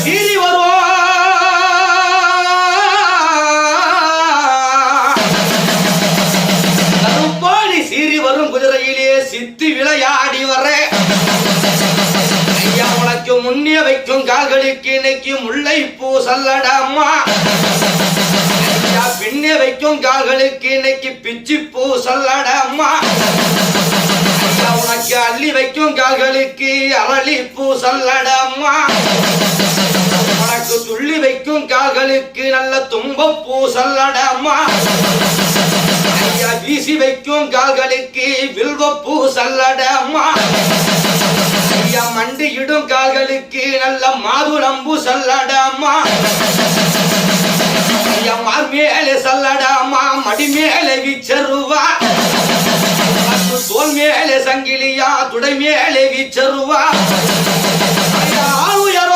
சீறி வரும் கருப்பாடி சீறி வரும் குதிரையிலே சித்தி விளையாடி வர ஐயா உனக்கு முன்னே வைக்கும் கால்களுக்கு இன்னைக்கு முல்லை பூ சல்லடம்மா ஐயா பின்னே வைக்கும் கால்களுக்கு இன்னைக்கு பிச்சி பூ சல்லடம்மா ஐயா உனக்கு அள்ளி வைக்கும் கால்களுக்கு அரளி பூ சல்லடம்மா உனக்கு துள்ளி வைக்கும் கால்களுக்கு நல்ல தும்பப்பூ சல்லடம்மா ஐயா வீசி வைக்கும் கால்களுக்கு வில்வப்பூ சல்லடம்மா ஐயா மண்டியிடும் கால்களுக்கு நல்ல மாதுளம்பூ சல்லடம்மா ஐயா மார் மேலே சல்லடம்மா மடி மேலே வீச்சருவா தோல் மேலே சங்கிலியா துடை மேலே வீச்சருவா